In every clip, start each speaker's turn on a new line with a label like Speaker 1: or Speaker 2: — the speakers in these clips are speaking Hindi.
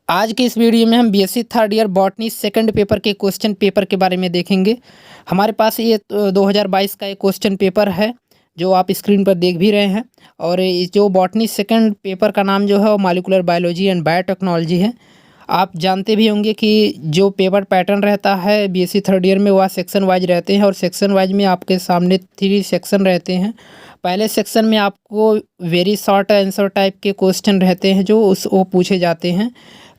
Speaker 1: आज के इस वीडियो में हम BSc third year botany second paper के क्वेश्चन पेपर के बारे में देखेंगे। हमारे पास ये 2022 का एक क्वेश्चन पेपर है जो आप स्क्रीन पर देख भी रहे हैं। और जो बॉटनी सेकंड पेपर का नाम जो है वो मॉलिक्यूलर बायोलॉजी एंड बायोटेक्नोलॉजी है। आप जानते भी होंगे कि जो पेपर पैटर्न रहता है बीएससी थर्ड ईयर में वह सेक्शन वाइज रहते हैं और सेक्शन वाइज में आपके सामने 3 सेक्शन रहते हैं। पहले सेक्शन में आपको वेरी शॉर्ट आंसर टाइप के क्वेश्चन रहते हैं जो वो पूछे जाते हैं।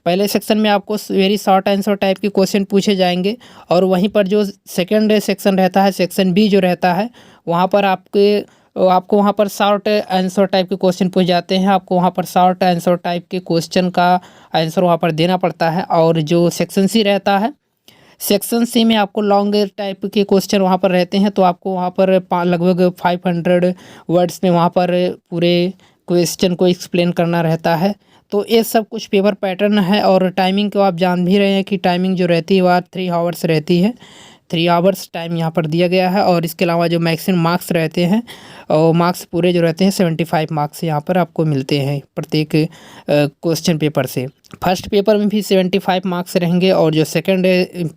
Speaker 1: पहले सेक्शन में आपको वेरी शॉर्ट आंसर टाइप के क्वेश्चन पूछे जाएंगे और वहीं पर जो सेकंड सेक्शन रहता है सेक्शन बी जो रहता है वहाँ पर आपको वहाँ पर शॉर्ट आंसर टाइप के क्वेश्चन पूछे जाते हैं। आपको वहाँ पर शॉर्ट आंसर टाइप के क्वेश्चन का आंसर वहाँ पर देना पड़ता है। और जो सेक्शन सी रहता है सेक्शन सी में आपको लॉन्ग टाइप के क्वेश्चन वहाँ पर रहते हैं। तो आपको वहाँ पर लगभग 500 वर्ड्स में वहाँ पर पूरे क्वेश्चन को एक्सप्लेन करना रहता है। तो ये सब कुछ पेपर पैटर्न है। और टाइमिंग को आप जान भी रहे हैं कि टाइमिंग जो रहती है वह 3 आवर्स रहती है। 3 आवर्स टाइम यहाँ पर दिया गया है। और इसके अलावा जो मैक्सिमम मार्क्स रहते हैं और मार्क्स पूरे जो रहते हैं 75 मार्क्स यहाँ पर आपको मिलते हैं प्रत्येक क्वेश्चन पेपर से। फर्स्ट पेपर में भी 75 मार्क्स रहेंगे और जो सेकंड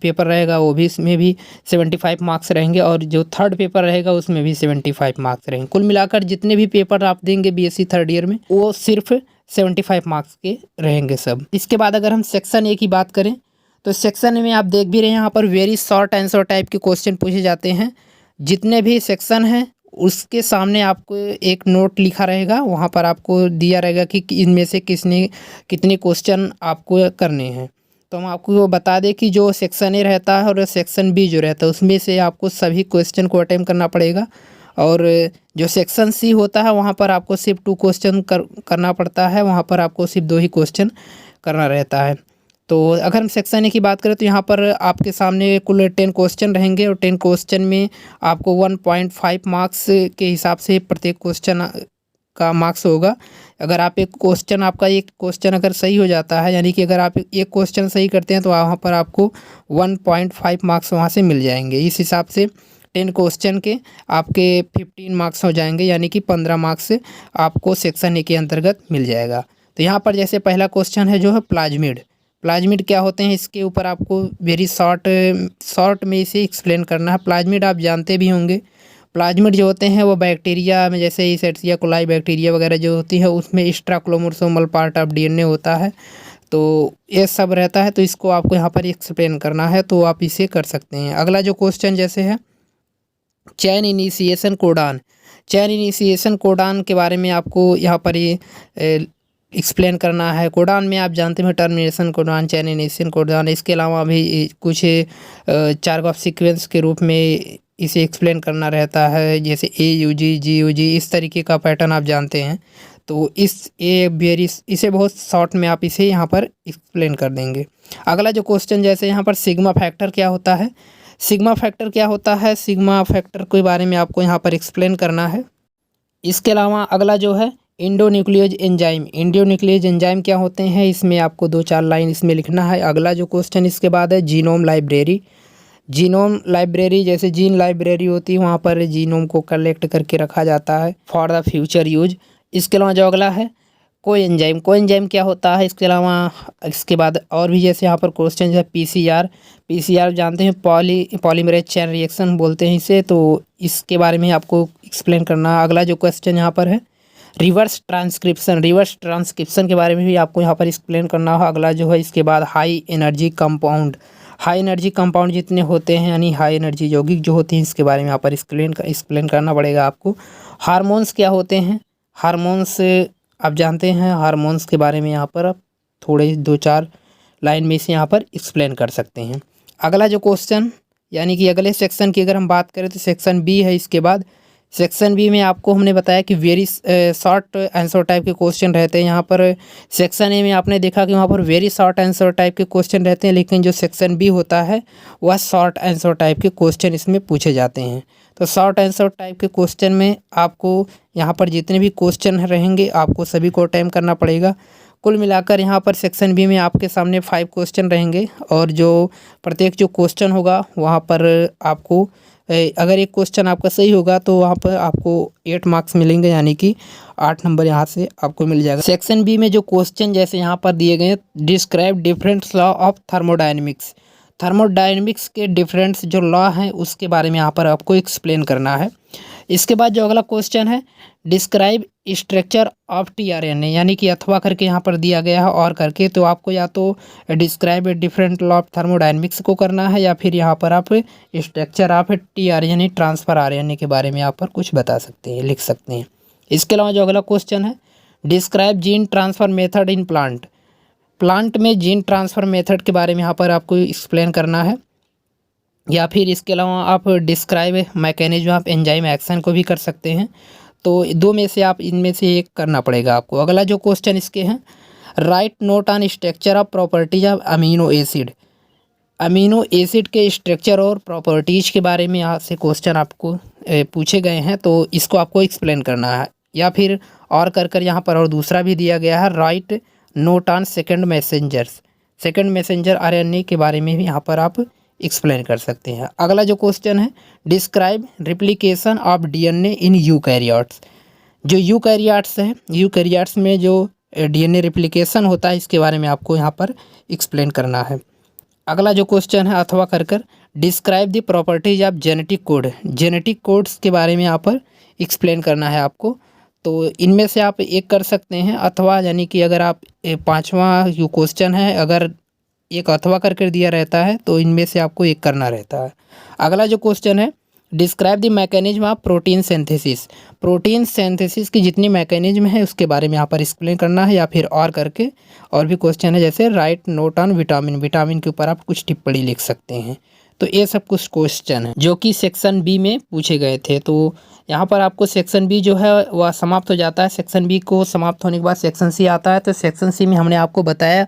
Speaker 1: पेपर रहेगा वो भी इसमें भी 75 मार्क्स रहेंगे और जो थर्ड पेपर रहेगा उसमें भी 75 मार्क्स रहेंगे। कुल मिलाकर जितने भी पेपर आप देंगे बीएससी थर्ड ईयर में वो सिर्फ 75 मार्क्स के रहेंगे सब। इसके बाद अगर हम सेक्शन ए की बात करें तो सेक्शन में आप देख भी रहे हैं यहाँ पर वेरी शॉर्ट आंसर टाइप के क्वेश्चन पूछे जाते हैं। जितने भी सेक्शन हैं उसके सामने आपको एक नोट लिखा रहेगा, वहाँ पर आपको दिया रहेगा कि इनमें से कितने क्वेश्चन आपको करने हैं। तो हम आपको बता दें कि जो सेक्शन ए रहता है और सेक्शन बी जो रहता है उसमें से आपको सभी क्वेश्चन को अटेम्प्ट करना पड़ेगा। और जो सेक्शन सी होता है वहाँ पर आपको सिर्फ 2 क्वेश्चन करना पड़ता है, वहाँ पर आपको सिर्फ 2 ही क्वेश्चन करना रहता है। तो अगर हम सेक्शन ए की बात करें तो यहाँ पर आपके सामने कुल 10 क्वेश्चन रहेंगे और 10 क्वेश्चन में आपको 1.5 मार्क्स के हिसाब से प्रत्येक क्वेश्चन का मार्क्स होगा। अगर आप एक क्वेश्चन अगर सही हो जाता है, यानी कि अगर आप एक क्वेश्चन सही करते हैं तो वहाँ पर आपको 1.5 मार्क्स वहाँ से मिल जाएंगे। इस हिसाब से 10 क्वेश्चन के आपके 15 मार्क्स हो जाएंगे, यानी कि 15 मार्क्स आपको सेक्शन ए के अंतर्गत मिल जाएगा। तो यहाँ पर जैसे पहला क्वेश्चन है जो है प्लाज्मिड क्या होते हैं, इसके ऊपर आपको वेरी शॉर्ट में इसे एक्सप्लेन करना है। प्लाज्मिड आप जानते भी होंगे। प्लाज्मिड जो होते हैं वो बैक्टीरिया में जैसे ईसेट्सिया कोलाई बैक्टीरिया वगैरह जो होती है उसमें extra chromosomal part of DNA होता है। तो ये सब रहता है, तो इसको आपको यहाँ पर एक्सप्लेन करना है, तो आप इसे कर सकते हैं। अगला जो क्वेश्चन जैसे है चैन इनिशिएशन कोडान के बारे में आपको यहाँ पर ये एक्सप्लेन करना है। कोडान में आप जानते हैं टर्मिनेशन कोडान, चैन इनिशिएशन कोडान। इसके अलावा भी कुछ चार्गॉफ सीक्वेंस के रूप में इसे एक्सप्लेन करना रहता है, जैसे AUG GUG इस तरीके का पैटर्न आप जानते हैं। तो इसे बहुत शॉर्ट में आप इसे यहाँ पर एक्सप्लेन कर देंगे। अगला जो क्वेश्चन जैसे यहाँ पर सिग्मा फैक्टर क्या होता है, सिग्मा फैक्टर के बारे में आपको यहाँ पर एक्सप्लेन करना है। इसके अलावा अगला जो है एंडोन्यूक्लियोज एंजाइम क्या होते हैं, इसमें आपको 2-4 लाइन इसमें लिखना है। अगला जो क्वेश्चन इसके बाद है जीनोम लाइब्रेरी जैसे जीन लाइब्रेरी होती है, वहाँ पर जीनोम को कलेक्ट करके रखा जाता है फॉर द फ्यूचर यूज। इसके अलावा जो अगला है कोएंजाइम क्या होता है। इसके अलावा इसके बाद और भी जैसे यहाँ पर क्वेश्चन है पीसीआर जानते हैं, पॉलीमरेज चेन रिएक्शन बोलते हैं इसे, तो इसके बारे में आपको एक्सप्लेन करना है। अगला जो क्वेश्चन यहाँ पर है रिवर्स ट्रांसक्रिप्शन के बारे में भी आपको यहाँ पर एक्सप्लेन करना हो। अगला जो है इसके बाद हाई एनर्जी कंपाउंड जितने होते हैं, यानी हाई एनर्जी यौगिक जो होते हैं, इसके बारे में यहाँ पर एक्सप्लेन करना पड़ेगा आपको। हार्मोन्स क्या होते हैं, हार्मोन्स आप जानते हैं, हार्मोन्स के बारे में यहाँ पर आप थोड़े 2-4 लाइन में से यहाँ पर एक्सप्लेन कर सकते हैं। अगला जो क्वेश्चन यानी कि अगले सेक्शन की अगर हम बात करें तो सेक्शन बी है। इसके बाद सेक्शन बी में आपको हमने बताया कि वेरी शॉर्ट आंसर टाइप के क्वेश्चन रहते हैं। यहाँ पर सेक्शन ए में आपने देखा कि वहाँ पर वेरी शॉर्ट आंसर टाइप के क्वेश्चन रहते हैं, लेकिन जो सेक्शन बी होता है वह शॉर्ट आंसर टाइप के क्वेश्चन इसमें पूछे जाते हैं। तो शॉर्ट आंसर टाइप के क्वेश्चन में आपको यहाँ पर जितने भी क्वेश्चन रहेंगे आपको सभी को अटेम्प्ट करना पड़ेगा। कुल मिलाकर यहाँ पर सेक्शन बी में आपके सामने 5 क्वेश्चन रहेंगे और जो प्रत्येक जो क्वेश्चन होगा वहाँ पर आपको अगर एक क्वेश्चन आपका सही होगा तो वहाँ पर आपको 8 मार्क्स मिलेंगे, यानी कि 8 नंबर यहाँ से आपको मिल जाएगा। सेक्शन बी में जो क्वेश्चन जैसे यहाँ पर दिए गए हैं, describe different law of thermodynamics, thermodynamics के डिफरेंट जो लॉ हैं उसके बारे में यहाँ पर आपको एक्सप्लेन करना है। इसके बाद जो अगला क्वेश्चन है, डिस्क्राइब स्ट्रक्चर ऑफ टीआरएनए, यानी कि अथवा करके यहाँ पर दिया गया है और करके, तो आपको या तो describe different law of thermodynamics को करना है या फिर यहाँ पर आप structure of tRNA transfer RNA के बारे में यहाँ पर कुछ बता सकते हैं, लिख सकते हैं। इसके अलावा जो अगला क्वेश्चन है, describe gene transfer method in plant, plant में जीन ट्रांसफ़र मेथड के बारे में यहाँ पर आपको एक्सप्लेन करना है। या फिर इसके अलावा आप describe mechanism of enzyme action को भी कर सकते हैं। तो दो में से आप इनमें से एक करना पड़ेगा आपको। अगला जो क्वेश्चन इसके हैं, right note on structure of properties of amino acid, amino acid के स्ट्रक्चर और प्रॉपर्टीज के बारे में यहाँ से क्वेश्चन आपको पूछे गए हैं, तो इसको आपको एक्सप्लेन करना है। या फिर और कर यहाँ पर और दूसरा भी दिया गया है, right note on second messengers, second messenger RNA के बारे में भी यहाँ पर आप एक्सप्लेन कर सकते हैं। अगला जो क्वेश्चन है, describe replication of DNA in eukaryotes, जो यूकैरियोट्स है, यूकैरियोट्स में जो डीएनए रिप्लिकेशन होता है इसके बारे में आपको यहाँ पर एक्सप्लेन करना है। अगला जो क्वेश्चन है अथवा कर describe the properties of genetic code, genetic codes के बारे में यहाँ पर एक्सप्लेन करना है आपको। तो इनमें से आप एक कर सकते हैं अथवा, यानी कि अगर आप 5वां जो क्वेश्चन है अगर एक अथवा कर दिया रहता है तो इनमें से आपको एक करना रहता है। अगला जो क्वेश्चन है, describe the mechanism of protein synthesis, protein synthesis की जितनी मैकेनिज्म है उसके बारे में यहाँ पर एक्सप्लेन करना है। या फिर और करके और भी क्वेश्चन है, जैसे right note on vitamin, vitamin के ऊपर आप कुछ टिप्पणी लिख सकते हैं। तो ये सब कुछ क्वेश्चन है जो कि सेक्शन बी में पूछे गए थे। तो यहाँ पर आपको सेक्शन बी जो है वह समाप्त हो जाता है। सेक्शन बी को समाप्त होने के बाद सेक्शन सी आता है। तो सेक्शन सी में हमने आपको बताया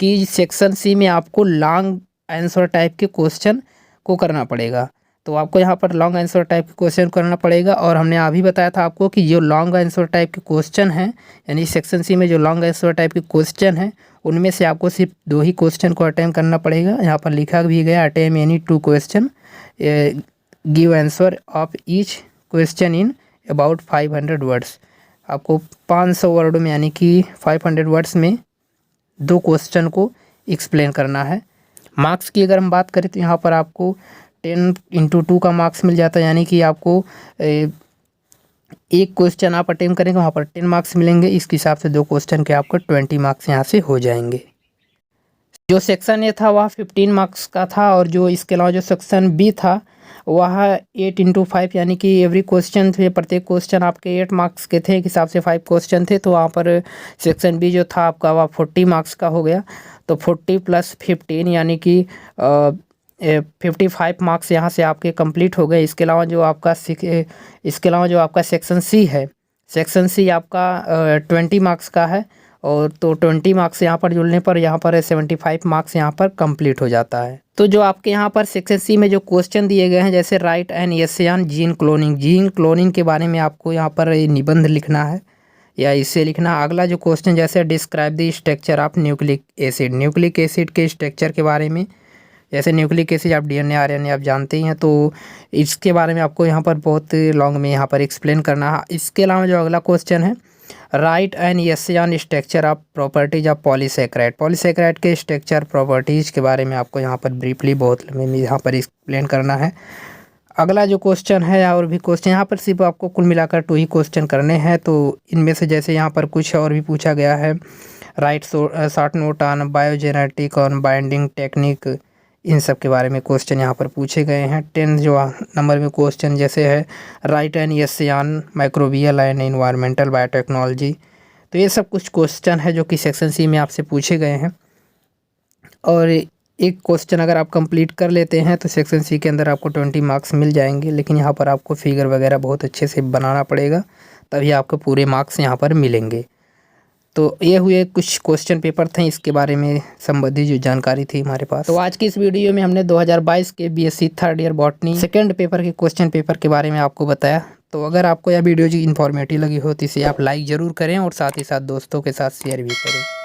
Speaker 1: कि सेक्शन सी में आपको लॉन्ग आंसर टाइप के क्वेश्चन को करना पड़ेगा। तो आपको यहाँ पर लॉन्ग आंसर टाइप के क्वेश्चन करना पड़ेगा। और हमने अभी बताया था आपको कि जो लॉन्ग आंसर टाइप के क्वेश्चन हैं, यानी सेक्शन सी में जो लॉन्ग आंसर टाइप के क्वेश्चन हैं उनमें से आपको सिर्फ 2 ही क्वेश्चन को अटेम्प्ट करना पड़ेगा। यहाँ पर लिखा भी गया, attempt any 2 question, give answer of each question in about 500 words. आपको 500 वर्ड में, यानी कि 500 वर्ड्स में 2 क्वेश्चन को एक्सप्लेन करना है। मार्क्स की अगर हम बात करें तो यहाँ पर आपको 10 × 2 का मार्क्स मिल जाता है, यानी कि आपको एक क्वेश्चन आप अटेम्प्ट करेंगे वहाँ पर 10 मार्क्स मिलेंगे। इसके हिसाब से 2 क्वेश्चन के आपको 20 मार्क्स यहाँ से हो जाएंगे। जो सेक्शन ए था वह 15 मार्क्स का था और जो इसके अलावा जो सेक्शन बी था वह 8 × 5, यानी कि एवरी क्वेश्चन थे, प्रत्येक क्वेश्चन आपके 8 मार्क्स के थे, एक हिसाब से 5 क्वेश्चन थे। तो वहाँ पर सेक्शन बी जो था आपका वह 40 मार्क्स का हो गया। तो 40 + 15 यानी कि 55 मार्क्स यहाँ से आपके कंप्लीट हो गए। इसके अलावा जो आपका सेक्शन सी है, सेक्शन सी आपका 20 मार्क्स का है। और तो 20 मार्क्स यहाँ पर जुड़ने पर यहाँ पर 75 मार्क्स यहाँ पर कंप्लीट हो जाता है। तो जो आपके यहाँ पर सेक्शन सी में जो क्वेश्चन दिए गए हैं, जैसे right an essay on gene cloning, gene cloning के बारे में आपको यहाँ पर निबंध लिखना है या इसे लिखना। अगला जो क्वेश्चन, जैसे describe the structure of nucleic acid, nucleic acid के स्ट्रक्चर के बारे में, जैसे न्यूक्लिक एसिड आप डीएनए आरएनए आप जानते ही हैं, तो इसके बारे में आपको यहाँ पर बहुत लॉन्ग में यहाँ पर एक्सप्लेन करना है। इसके अलावा जो अगला क्वेश्चन है, right an essay on structure of properties of polysaccharide, polysaccharide के स्ट्रक्चर प्रॉपर्टीज के बारे में आपको यहाँ पर ब्रीफली बहुत लंबे में यहाँ पर एक्सप्लेन करना है। अगला जो क्वेश्चन है, और भी क्वेश्चन यहाँ पर सिर्फ आपको कुल मिलाकर 2 ही क्वेश्चन करने हैं। तो इनमें से जैसे यहाँ पर कुछ और भी पूछा गया है, write short note on biogenetic on binding technique, इन सब के बारे में क्वेश्चन यहाँ पर पूछे गए हैं। 10 जो नंबर में क्वेश्चन जैसे है, right an essay on microbial and environmental biotechnology. तो ये सब कुछ क्वेश्चन है जो कि सेक्शन सी में आपसे पूछे गए हैं। और एक क्वेश्चन अगर आप कंप्लीट कर लेते हैं तो सेक्शन सी के अंदर आपको 20 मार्क्स मिल जाएंगे। लेकिन यहाँ पर आपको फिगर वगैरह बहुत अच्छे से बनाना पड़ेगा, तभी आपको पूरे मार्क्स यहाँ पर मिलेंगे। तो ये हुए कुछ क्वेश्चन पेपर थे, इसके बारे में संबंधित जो जानकारी थी हमारे पास। तो आज की इस वीडियो में हमने 2022 के BSc 3rd year botany second paper के क्वेश्चन पेपर के बारे में आपको बताया। तो अगर आपको यह वीडियो जी इन्फॉर्मेटिव लगी हो तो इसे आप लाइक ज़रूर करें और साथ ही साथ दोस्तों के साथ शेयर भी करें।